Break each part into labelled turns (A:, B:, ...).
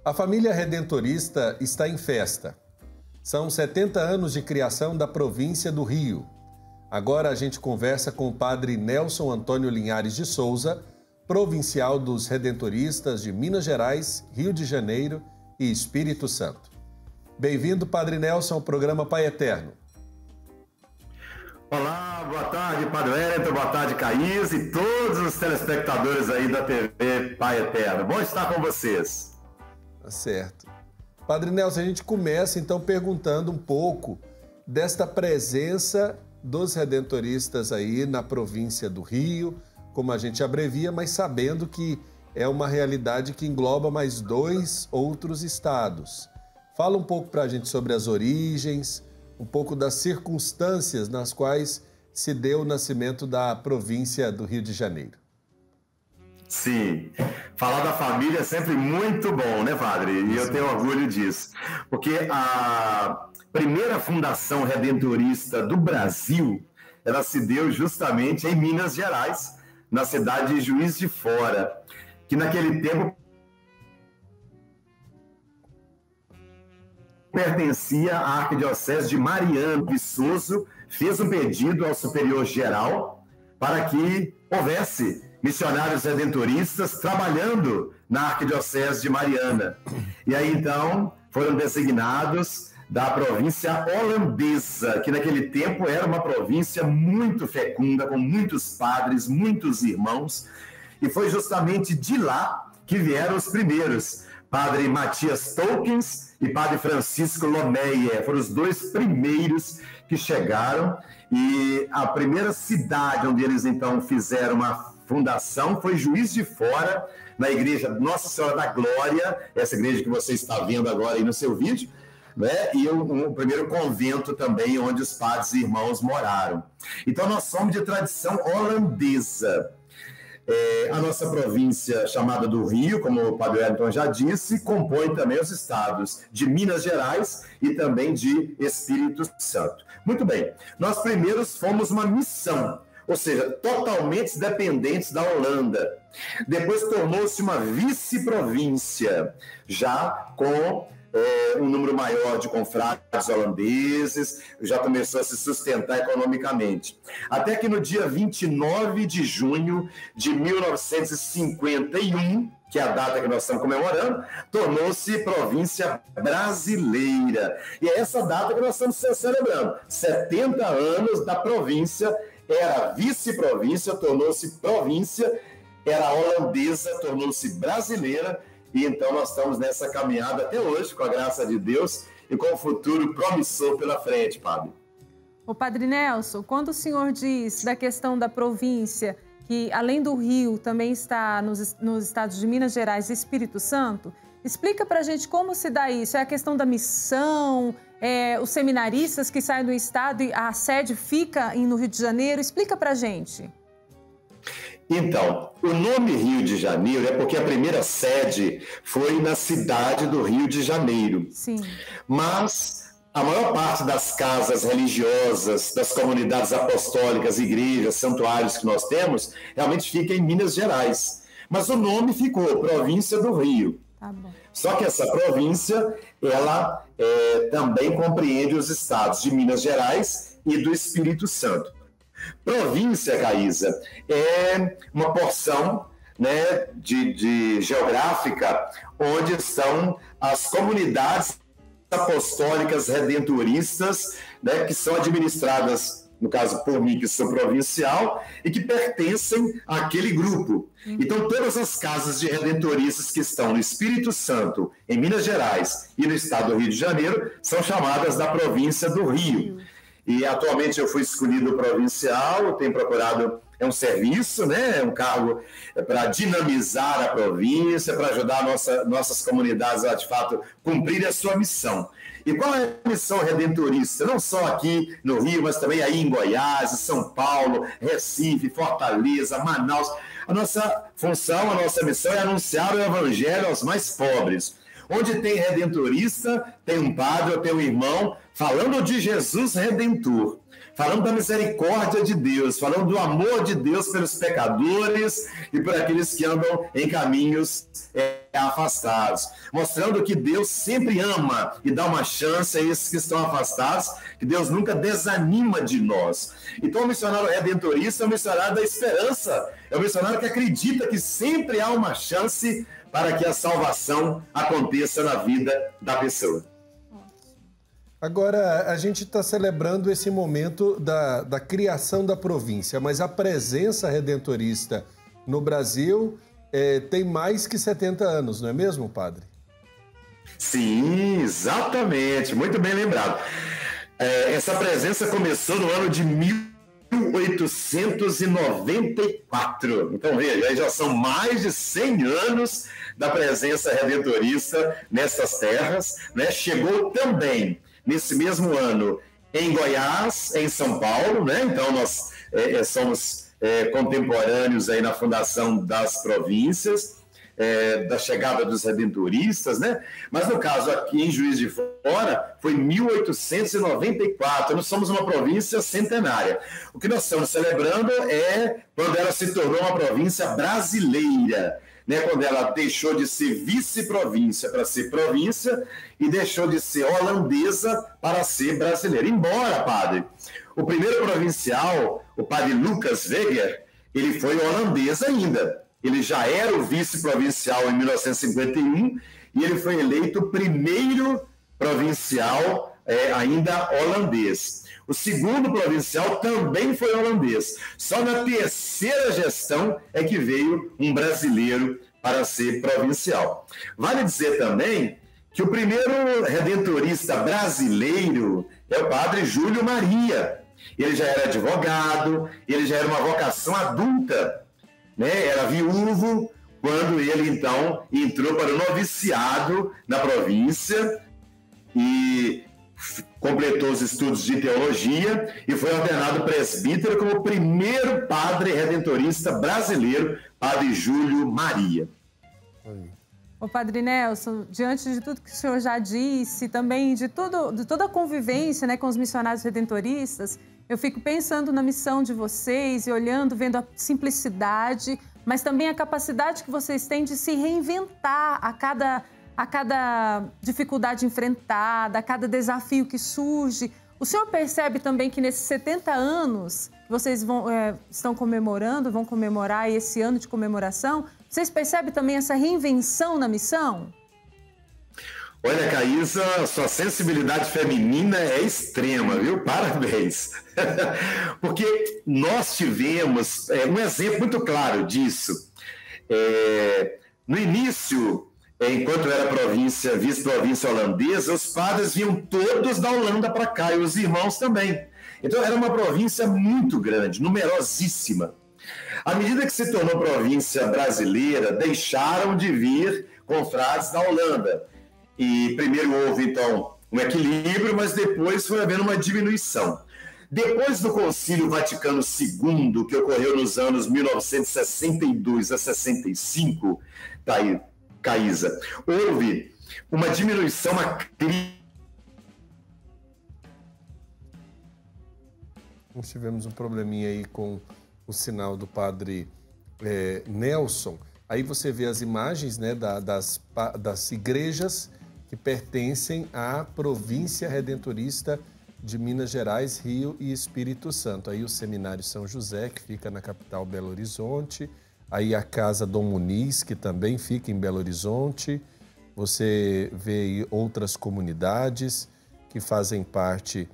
A: A família redentorista está em festa. São 70 anos de criação da província do Rio. Agora a gente conversa com o padre Nelson Antônio Linhares de Souza, provincial dos Redentoristas de Minas Gerais, Rio de Janeiro e Espírito Santo. Bem-vindo, padre Nelson, ao programa Pai Eterno.
B: Olá, boa tarde, Padre Wellington, boa tarde, Caís e todos os telespectadores aí da TV Pai Eterno. Bom estar com vocês.
A: Tá certo. Padre Nelson, a gente começa então perguntando um pouco desta presença dos redentoristas aí na província do Rio, como a gente abrevia, mas sabendo que é uma realidade que engloba mais 2 outros estados. Fala um pouco para a gente sobre as origens, um pouco das circunstâncias nas quais se deu o nascimento da província do Rio de Janeiro.
B: Sim, falar da família é sempre muito bom, né, padre? E eu tenho orgulho disso. Porque a primeira fundação redentorista do Brasil, ela se deu justamente em Minas Gerais, na cidade de Juiz de Fora, que naquele tempo pertencia à Arquidiocese de Mariano. Viçoso fez um pedido ao Superior Geral para que houvesse missionários redentoristas trabalhando na Arquidiocese de Mariana. E aí, então, foram designados da província holandesa, que naquele tempo era uma província muito fecunda, com muitos padres, muitos irmãos, e foi justamente de lá que vieram os primeiros, Padre Matias Tolkens e Padre Francisco Lomeyer, foram os 2 primeiros que chegaram, e a primeira cidade onde eles então fizeram uma fundação foi Juiz de Fora, na igreja Nossa Senhora da Glória, essa igreja que você está vendo agora aí no seu vídeo, né? E o primeiro convento também, onde os padres e irmãos moraram. Então nós somos de tradição holandesa. A nossa província, chamada do Rio, como o Padre Wellington já disse, compõe também os estados de Minas Gerais e também de Espírito Santo. Muito bem, nós primeiros fomos uma missão, ou seja, totalmente dependentes da Holanda. Depois tornou-se uma vice-província, já com um número maior de confrades holandeses, já começou a se sustentar economicamente. Até que no dia 29 de junho de 1951, que é a data que nós estamos comemorando, tornou-se província brasileira. E é essa data que nós estamos celebrando. 70 anos da província, era vice-província, tornou-se província, era holandesa, tornou-se brasileira. E então nós estamos nessa caminhada até hoje, com a graça de Deus, e com o futuro promissor pela frente, Padre.
C: Ô Padre Nelson, quando o senhor diz da questão da província, que além do Rio também está nos estados de Minas Gerais e Espírito Santo, explica pra gente como se dá isso. É a questão da missão, os seminaristas que saem do estado e a sede fica no Rio de Janeiro? Explica pra gente.
B: Então, o nome Rio de Janeiro é porque a primeira sede foi na cidade do Rio de Janeiro.
C: Sim.
B: Mas a maior parte das casas religiosas, das comunidades apostólicas, igrejas, santuários que nós temos, realmente fica em Minas Gerais. Mas o nome ficou Província do Rio.
C: Tá bom.
B: Só que essa província, ela também compreende os estados de Minas Gerais e do Espírito Santo. Província, Caísa, é uma porção, né, de geográfica onde estão as comunidades apostólicas redentoristas, né, que são administradas, no caso por mim, que sou provincial, e que pertencem àquele grupo. Então, todas as casas de redentoristas que estão no Espírito Santo, em Minas Gerais e no estado do Rio de Janeiro, são chamadas da província do Rio. E atualmente eu fui escolhido provincial, tenho procurado, é um serviço, né? É um cargo para dinamizar a província, para ajudar nossas comunidades a, de fato, cumprir a sua missão. E qual é a missão redentorista? Não só aqui no Rio, mas também aí em Goiás, em São Paulo, Recife, Fortaleza, Manaus. A nossa função, a nossa missão é anunciar o evangelho aos mais pobres. Onde tem redentorista, tem um padre ou tem um irmão falando de Jesus Redentor. falando da misericórdia de Deus, falando do amor de Deus pelos pecadores e por aqueles que andam em caminhos afastados, mostrando que Deus sempre ama e dá uma chance a esses que estão afastados, que Deus nunca desanima de nós. Então o missionário redentorista é o missionário da esperança, é o missionário que acredita que sempre há uma chance para que a salvação aconteça na vida da pessoa.
A: Agora, a gente está celebrando esse momento da criação da província, mas a presença redentorista no Brasil tem mais que 70 anos, não é mesmo, padre?
B: Sim, exatamente. Muito bem lembrado. Essa presença começou no ano de 1894. Então, veja, já são mais de 100 anos da presença redentorista nessas terras, né? Chegou também, nesse mesmo ano, em Goiás, em São Paulo, né? Então, nós somos contemporâneos aí na fundação das províncias, da chegada dos redentoristas, né? Mas no caso aqui em Juiz de Fora foi 1894, nós somos uma província centenária. O que nós estamos celebrando é quando ela se tornou uma província brasileira, né? Quando ela deixou de ser vice-província para ser província e deixou de ser holandesa para ser brasileira. Embora, padre, o primeiro provincial, o padre Lucas Weger, ele foi holandês ainda. Ele já era o vice-provincial em 1951 e ele foi eleito o primeiro provincial ainda holandês. O segundo provincial também foi holandês. Só na terceira gestão é que veio um brasileiro para ser provincial. Vale dizer também que o primeiro redentorista brasileiro é o padre Júlio Maria. Ele já era advogado, ele já era uma vocação adulta, né? Era viúvo quando ele, então, entrou para o noviciado na província e completou os estudos de teologia e foi ordenado presbítero como o primeiro padre redentorista brasileiro, padre Júlio Maria.
C: Ô, padre Nelson, diante de tudo que o senhor já disse, também de toda a convivência, né, com os missionários redentoristas, eu fico pensando na missão de vocês e olhando, vendo a simplicidade, mas também a capacidade que vocês têm de se reinventar a cada dificuldade enfrentada, a cada desafio que surge. O senhor percebe também que nesses 70 anos que vocês estão comemorando, vão comemorar esse ano de comemoração, vocês percebem também essa reinvenção na missão?
B: Olha, Caísa, sua sensibilidade feminina é extrema, viu? Parabéns! Porque nós tivemos um exemplo muito claro disso. No início, enquanto era vice-província holandesa, os padres vinham todos da Holanda para cá, e os irmãos também. Então, era uma província muito grande, numerosíssima. À medida que se tornou província brasileira, deixaram de vir confrades da Holanda. E primeiro houve, então, um equilíbrio, mas depois foi havendo uma diminuição. Depois do Concílio Vaticano II, que ocorreu nos anos 1962 a 65, tá aí, Caísa, houve uma diminuição,
A: Nós tivemos um probleminha aí com o sinal do padre Nelson. Aí você vê as imagens, né, das igrejas que pertencem à província redentorista de Minas Gerais, Rio e Espírito Santo. Aí o Seminário São José, que fica na capital Belo Horizonte. Aí a Casa Dom Muniz, que também fica em Belo Horizonte. Você vê aí outras comunidades que fazem parte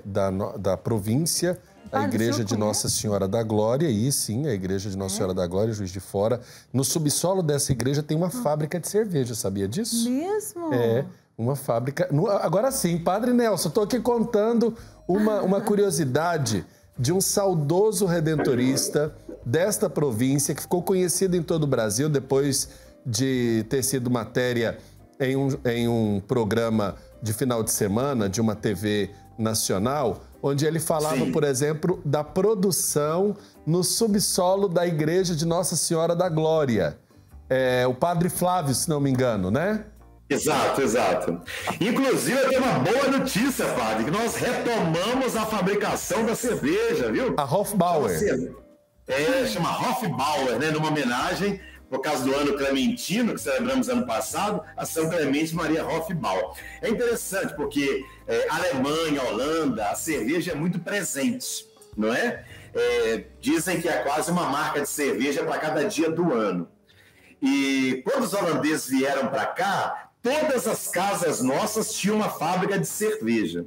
A: da província. A Igreja de Nossa Senhora da Glória, e sim, a Igreja de Nossa Senhora da Glória, Juiz de Fora. No subsolo dessa igreja tem uma fábrica de cerveja, sabia disso?
C: Mesmo?
A: Uma fábrica... Agora sim, Padre Nelson, estou aqui contando uma curiosidade de um saudoso redentorista desta província, que ficou conhecido em todo o Brasil depois de ter sido matéria em um programa de final de semana de uma TV nacional, onde ele falava, sim, por exemplo, da produção no subsolo da Igreja de Nossa Senhora da Glória. O padre Flávio, se não me engano, né?
B: Exato, exato. Inclusive, eu tenho uma boa notícia, padre, que nós retomamos a fabricação da cerveja, viu?
A: A Hofbauer.
B: Chama Hofbauer, né? Numa homenagem, por causa do ano clementino, que celebramos ano passado, a São Clemente Maria Hofbauer. É interessante, porque Alemanha, Holanda, a cerveja é muito presente, não é? Dizem que é quase uma marca de cerveja para cada dia do ano. E quando os holandeses vieram para cá, todas as casas nossas tinham uma fábrica de cerveja.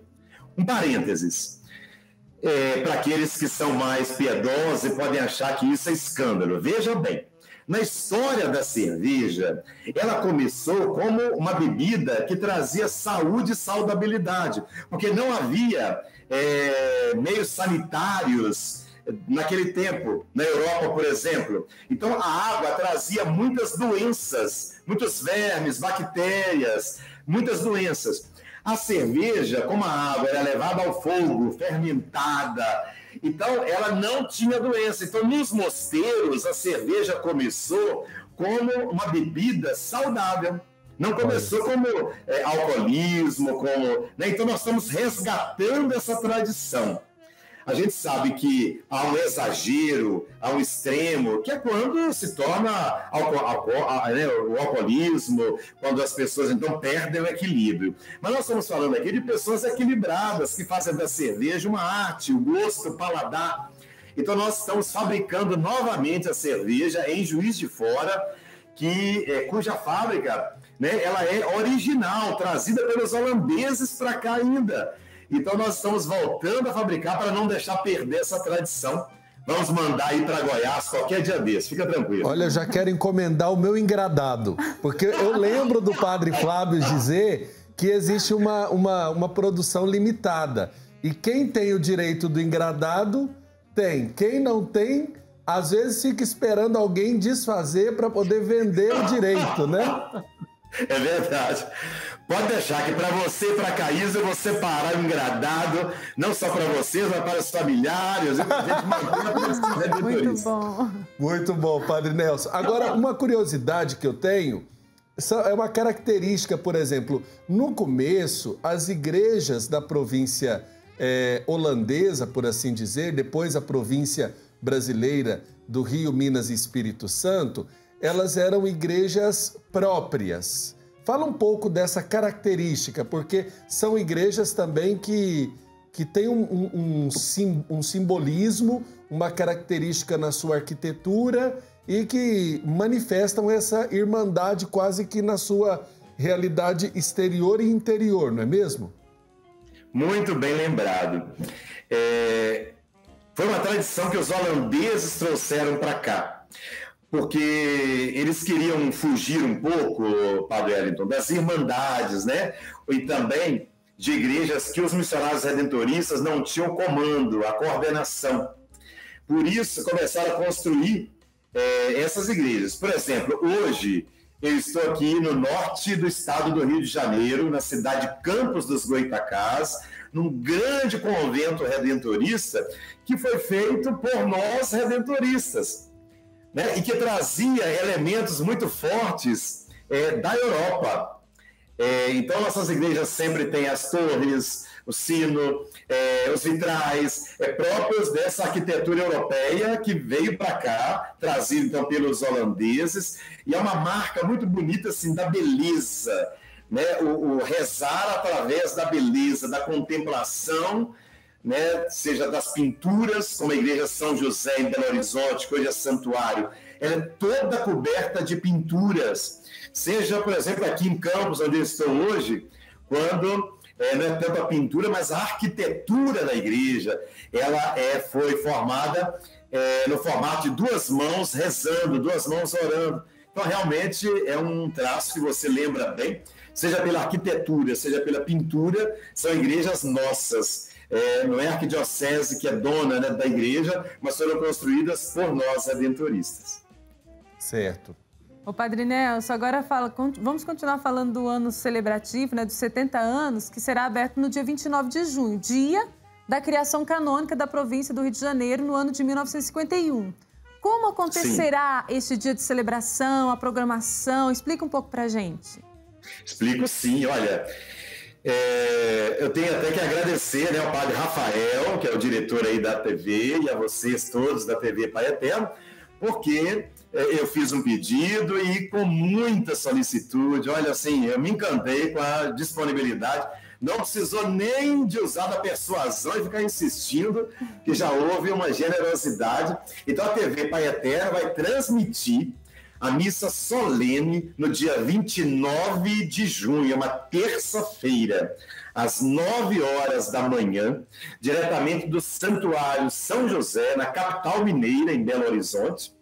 B: Um parênteses. Para aqueles que são mais piedosos e podem achar que isso é escândalo. Veja bem, na história da cerveja, ela começou como uma bebida que trazia saúde e saudabilidade, porque não havia meios sanitários naquele tempo, na Europa, por exemplo. Então, a água trazia muitas doenças, muitos vermes, bactérias, muitas doenças. A cerveja, como a água era levada ao fogo, fermentada, então ela não tinha doença. Então, nos mosteiros, a cerveja começou como uma bebida saudável. Não começou como alcoolismo, né? Então, nós estamos resgatando essa tradição. A gente sabe que há um exagero, há um extremo, que é quando se torna o alcoolismo, quando as pessoas então perdem o equilíbrio. Mas nós estamos falando aqui de pessoas equilibradas, que fazem da cerveja uma arte, o gosto, o paladar. Então nós estamos fabricando novamente a cerveja em Juiz de Fora, cuja fábrica, né, ela é original, trazida pelos holandeses para cá ainda. Então, nós estamos voltando a fabricar para não deixar perder essa tradição. Vamos mandar aí para Goiás qualquer dia desse, fica tranquilo.
A: Olha, eu já quero encomendar o meu engradado, porque eu lembro do Padre Flávio dizer que existe uma produção limitada. E quem tem o direito do engradado, tem. Quem não tem, às vezes fica esperando alguém desfazer para poder vender o direito, né?
B: É verdade. Pode deixar que para você e para a Caísa eu vou separar o engradado, não só para vocês, mas para os familiares, e para a gente manter
C: Muito bom.
A: Muito bom, Padre Nelson. Agora, uma curiosidade que eu tenho, é uma característica, por exemplo, no começo, as igrejas da província holandesa, por assim dizer, depois a província brasileira do Rio, Minas e Espírito Santo, elas eram igrejas próprias. Fala um pouco dessa característica, porque são igrejas também que têm um simbolismo, uma característica na sua arquitetura e que manifestam essa irmandade quase que na sua realidade exterior e interior, não é mesmo?
B: Muito bem lembrado. Foi uma tradição que os holandeses trouxeram para cá. Porque eles queriam fugir um pouco, Padre Wellington, das irmandades, né? E também de igrejas que os missionários redentoristas não tinham comando, a coordenação. Por isso, começaram a construir essas igrejas. Por exemplo, hoje eu estou aqui no norte do estado do Rio de Janeiro, na cidade de Campos dos Goitacás, num grande convento redentorista que foi feito por nós redentoristas, né, e que trazia elementos muito fortes da Europa. Então, nossas igrejas sempre têm as torres, o sino, os vitrais, próprios dessa arquitetura europeia que veio para cá, trazido então pelos holandeses, e é uma marca muito bonita assim, da beleza, né? O rezar através da beleza, da contemplação, né, seja das pinturas, como a Igreja São José em Belo Horizonte, que hoje é santuário, ela é toda coberta de pinturas, seja, por exemplo, aqui em Campos, onde eu estou hoje, quando não é tanto a pintura, mas a arquitetura da igreja, ela foi formada no formato de duas mãos rezando, duas mãos orando. Então, realmente, é um traço que você lembra bem, seja pela arquitetura, seja pela pintura, são igrejas nossas. Não é a arquidiocese que é dona, né, da igreja, mas foram construídas por nós redentoristas.
A: Certo.
C: Ô Padre Nelson, agora vamos continuar falando do ano celebrativo, né, dos 70 anos, que será aberto no dia 29 de junho, dia da criação canônica da província do Rio de Janeiro, no ano de 1951. Como acontecerá este dia de celebração, a programação? Explica um pouco pra gente.
B: Explico sim, olha, eu tenho até que agradecer, né, ao padre Rafael, que é o diretor aí da TV, e a vocês todos da TV Pai Eterno, porque eu fiz um pedido e com muita solicitude, olha assim, eu me encantei com a disponibilidade, não precisou nem de usar da persuasão e ficar insistindo, que já houve uma generosidade. Então a TV Pai Eterno vai transmitir a missa solene no dia 29 de junho, uma terça-feira, às 9 horas da manhã, diretamente do Santuário São José, na capital mineira, em Belo Horizonte.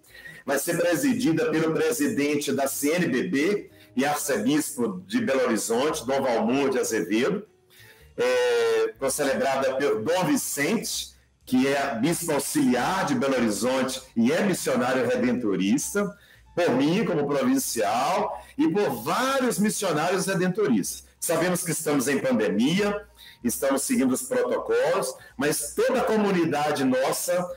B: Vai ser presidida pelo presidente da CNBB e arcebispo de Belo Horizonte, Dom Valmor de Azevedo. Foi celebrada por Dom Vicente, que é bispo auxiliar de Belo Horizonte e é missionário redentorista, por mim como provincial e por vários missionários redentoristas. Sabemos que estamos em pandemia, estamos seguindo os protocolos, mas toda a comunidade nossa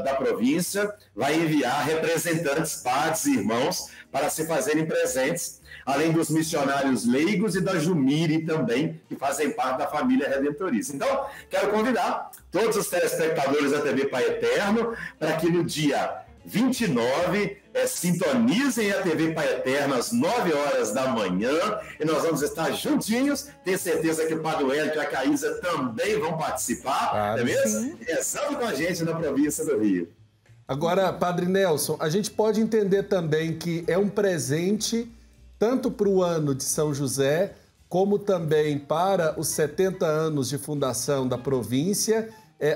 B: da província vai enviar representantes, padres e irmãos para se fazerem presentes, além dos missionários leigos e da Jumire também, que fazem parte da família redentorista. Então, quero convidar todos os telespectadores da TV Pai Eterno para que no dia 29, sintonizem a TV Pai Eterno às 9 horas da manhã e nós vamos estar juntinhos. Tenho certeza que o Padre Wellington e a Caísa também vão participar, não é mesmo? Rezando com a gente na província do Rio.
A: Agora, Padre Nelson, a gente pode entender também que é um presente tanto para o ano de São José, como também para os 70 anos de fundação da província,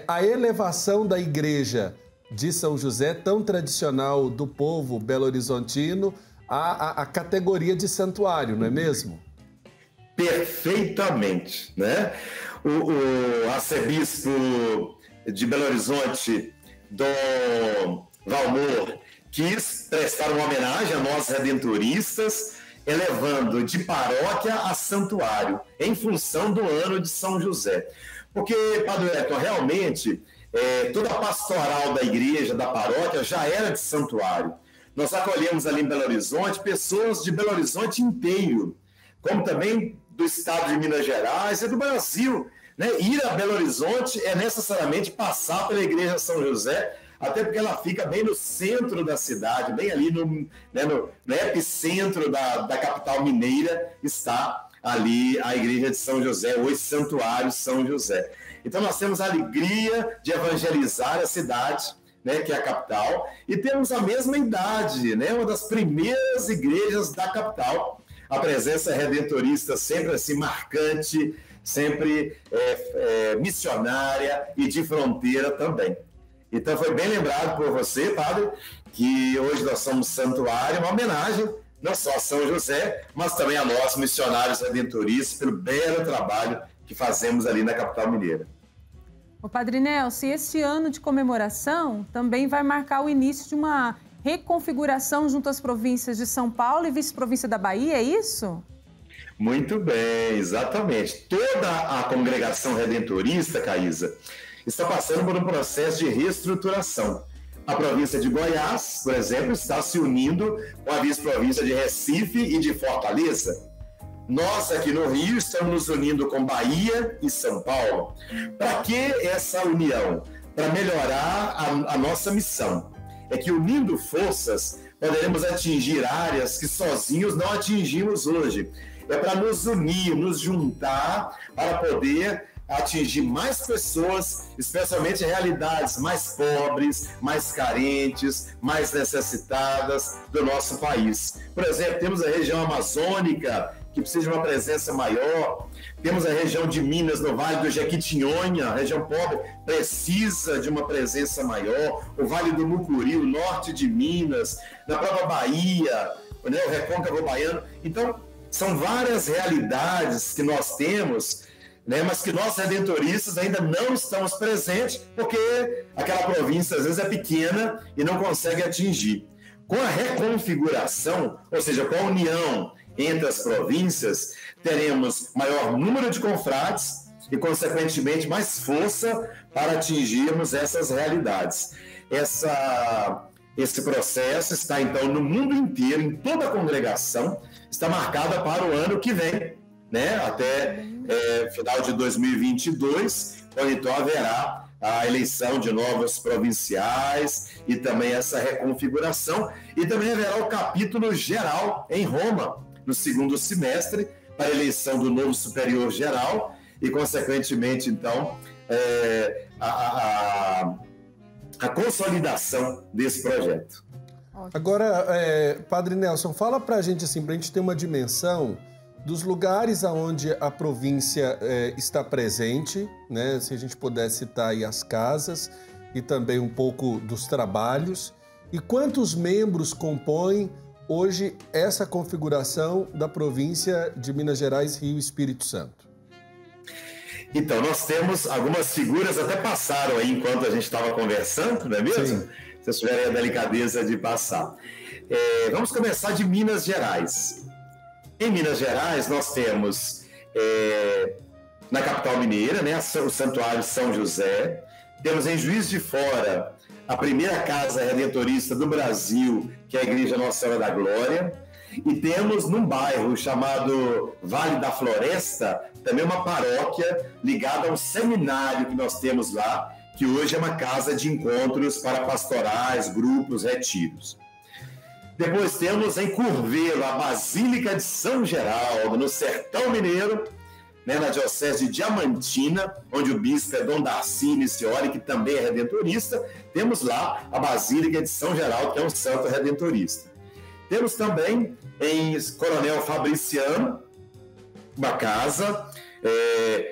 A: a elevação da igreja de São José, tão tradicional do povo belo-horizontino, a categoria de santuário, não é mesmo?
B: Perfeitamente, né? O arcebispo de Belo Horizonte, Dom Valmor, quis prestar uma homenagem a nós redentoristas, elevando de paróquia a santuário, em função do ano de São José. Porque, Padre Wellington, realmente toda a pastoral da igreja, da paróquia, já era de santuário. Nós acolhemos ali em Belo Horizonte pessoas de Belo Horizonte inteiro, como também do estado de Minas Gerais e do Brasil. Né? Ir a Belo Horizonte é necessariamente passar pela igreja São José, até porque ela fica bem no centro da cidade, bem ali no epicentro da capital mineira, está ali a igreja de São José, hoje Santuário São José. Então nós temos a alegria de evangelizar a cidade, né, que é a capital, e temos a mesma idade, né, uma das primeiras igrejas da capital. A presença redentorista sempre assim marcante, sempre missionária e de fronteira também. Então foi bem lembrado por você, Padre, que hoje nós somos santuário, uma homenagem não só a São José, mas também a nós, missionários redentoristas, pelo belo trabalho que fazemos ali na capital mineira.
C: O Padre Nelson, este ano de comemoração também vai marcar o início de uma reconfiguração junto às províncias de São Paulo e vice-província da Bahia, é isso?
B: Muito bem, exatamente. Toda a congregação redentorista, Caísa, está passando por um processo de reestruturação. A província de Goiás, por exemplo, está se unindo com a vice-província de Recife e de Fortaleza. Nós, aqui no Rio, estamos nos unindo com Bahia e São Paulo. Para que essa união? Para melhorar a nossa missão. É que, unindo forças, poderemos atingir áreas que sozinhos não atingimos hoje. É para nos unir, nos juntar, para poder atingir mais pessoas, especialmente realidades mais pobres, mais carentes, mais necessitadas do nosso país. Por exemplo, temos a região amazônica, que precisa de uma presença maior. Temos a região de Minas, no Vale do Jequitinhonha, a região pobre, precisa de uma presença maior. O Vale do Mucuri, o norte de Minas, na própria Bahia, né, o Recôncavo Baiano. Então, são várias realidades que nós temos, né, mas que nós redentoristas ainda não estamos presentes, porque aquela província às vezes é pequena e não consegue atingir. Com a reconfiguração, ou seja, com a união entre as províncias, teremos maior número de confrades e, consequentemente, mais força para atingirmos essas realidades. Essa esse processo está, então, no mundo inteiro, em toda a congregação, está marcada para o ano que vem, né? Até final de 2022, quando então haverá a eleição de novos provinciais e também essa reconfiguração. E também haverá o capítulo geral em Roma, no segundo semestre, para a eleição do novo superior geral e, consequentemente, então, a consolidação desse projeto.
A: Agora, Padre Nelson, fala para a gente, assim, para a gente ter uma dimensão dos lugares aonde a província está presente, né? Se a gente puder citar aí as casas e também um pouco dos trabalhos. E quantos membros compõem hoje essa configuração da província de Minas Gerais, Rio e Espírito Santo?
B: Então, nós temos algumas figuras, até passaram aí enquanto a gente estava conversando, não é mesmo?
A: Sim.
B: Se vocês tiverem a delicadeza de passar. Vamos começar de Minas Gerais. Em Minas Gerais, nós temos, na capital mineira, né, o Santuário São José. Temos em Juiz de Fora a primeira casa redentorista do Brasil, que é a Igreja Nossa Senhora da Glória. E temos num bairro chamado Vale da Floresta, também uma paróquia ligada a um seminário que nós temos lá, que hoje é uma casa de encontros para pastorais, grupos, retiros. Depois temos em Curvelo a Basílica de São Geraldo, no Sertão Mineiro, né, na Diocese de Diamantina, onde o bispo é Dom Darcy Nicioli, que também é redentorista. Temos lá a Basílica de São Geraldo, que é um santo redentorista. Temos também em Coronel Fabriciano, uma casa,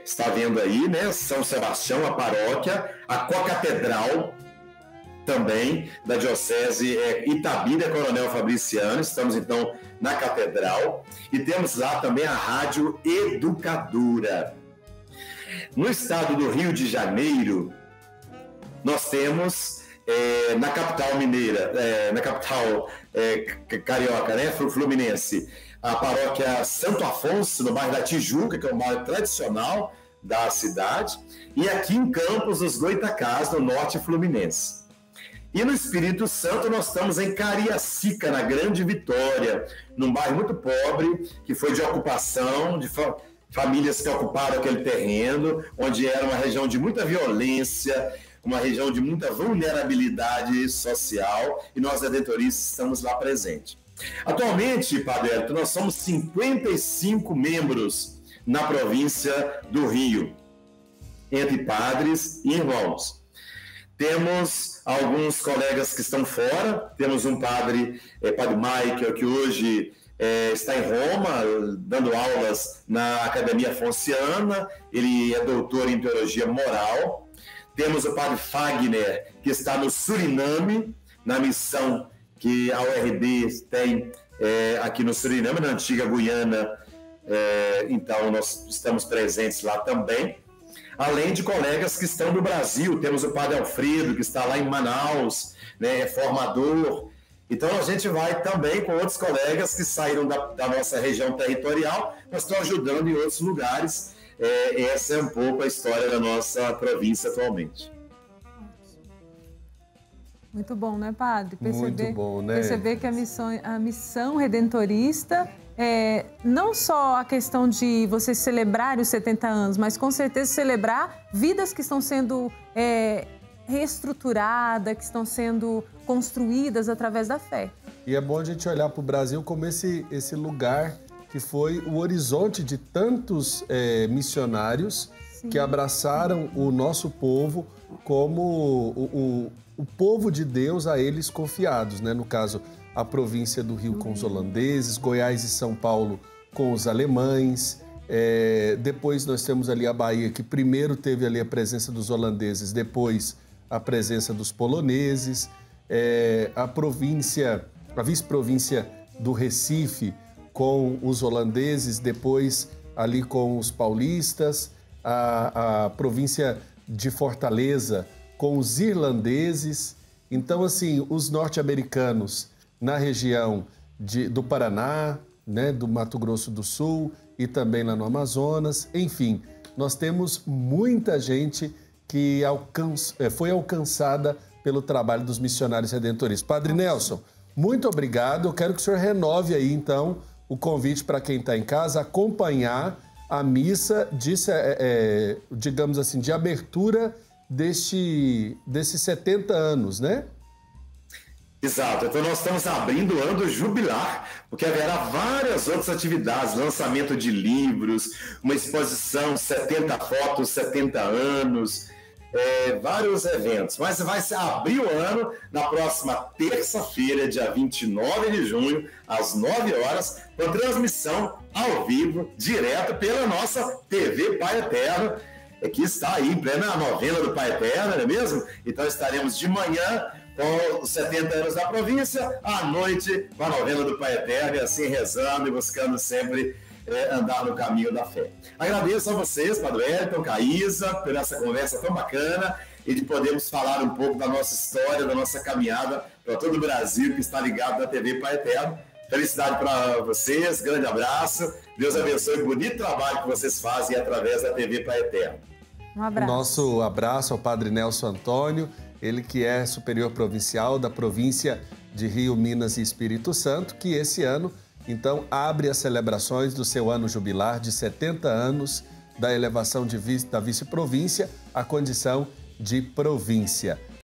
B: está vendo aí, né, São Sebastião, a paróquia, a Co-Catedral, também da Diocese Itabira, Coronel Fabriciano. Estamos, então, na Catedral. E temos lá também a Rádio Educadora. No estado do Rio de Janeiro, nós temos, na capital mineira, na capital carioca, né, fluminense, a paróquia Santo Afonso, no bairro da Tijuca, que é o bairro tradicional da cidade. E aqui em Campos dos Goitacás, no norte fluminense. E no Espírito Santo nós estamos em Cariacica, na Grande Vitória, num bairro muito pobre, que foi de ocupação, de famílias que ocuparam aquele terreno, onde era uma região de muita violência, uma região de muita vulnerabilidade social, e nós, redentoristas, estamos lá presentes. Atualmente, Padre Hélito, nós somos 55 membros na província do Rio, entre padres e irmãos. Temos alguns colegas que estão fora, temos um padre, Padre Michael, que hoje está em Roma, dando aulas na Academia Fonciana, ele é doutor em Teologia Moral. Temos o Padre Fagner, que está no Suriname, na missão que a URB tem aqui no Suriname, na antiga Guiana, então nós estamos presentes lá também. Além de colegas que estão no Brasil, temos o Padre Alfredo, que está lá em Manaus, né, formador. Então, a gente vai também com outros colegas que saíram da nossa região territorial, mas estão ajudando em outros lugares. Essa é um pouco a história da nossa província atualmente.
C: Muito bom, né, Padre?
A: Muito bom, né?
C: Perceber que a missão redentorista não só a questão de você celebrar os 70 anos, mas com certeza celebrar vidas que estão sendo reestruturadas, que estão sendo construídas através da fé.
A: E é bom a gente olhar para o Brasil como esse lugar que foi o horizonte de tantos missionários. Sim. Que abraçaram o nosso povo como o povo de Deus a eles confiados, né? No caso, a província do Rio com os holandeses, Goiás e São Paulo com os alemães. Depois nós temos ali a Bahia, que primeiro teve ali a presença dos holandeses, depois a presença dos poloneses. A vice-província do Recife com os holandeses, depois ali com os paulistas. A província de Fortaleza com os irlandeses. Então, assim, os norte-americanos na região do Paraná, né, do Mato Grosso do Sul e também lá no Amazonas. Enfim, nós temos muita gente que foi alcançada pelo trabalho dos missionários redentoristas. Padre Nelson, muito obrigado. Eu quero que o senhor renove aí, então, o convite para quem está em casa acompanhar a missa digamos assim, de abertura desses 70 anos, né?
B: Exato, então nós estamos abrindo o ano jubilar, porque haverá várias outras atividades, lançamento de livros, uma exposição, 70 fotos, 70 anos, vários eventos. Mas vai se abrir o ano na próxima terça-feira, dia 29 de junho, às 9 horas, com transmissão ao vivo, direto pela nossa TV Pai Eterno, que está aí em plena novena do Pai Eterno, não é mesmo? Então estaremos de manhã com os 70 anos da província, à noite com a novena do Pai Eterno, e assim rezando e buscando sempre andar no caminho da fé. Agradeço a vocês, Padre Wellington, Caísa, por essa conversa tão bacana e de podermos falar um pouco da nossa história, da nossa caminhada para todo o Brasil que está ligado na TV Pai Eterno. Felicidade para vocês, grande abraço, Deus abençoe o bonito trabalho que vocês fazem através da TV Pai Eterno.
C: Um abraço.
A: Nosso abraço ao Padre Nelson Antônio, ele que é superior provincial da província de Rio, Minas e Espírito Santo, que esse ano, então, abre as celebrações do seu ano jubilar de 70 anos da elevação da vice-província à condição de província.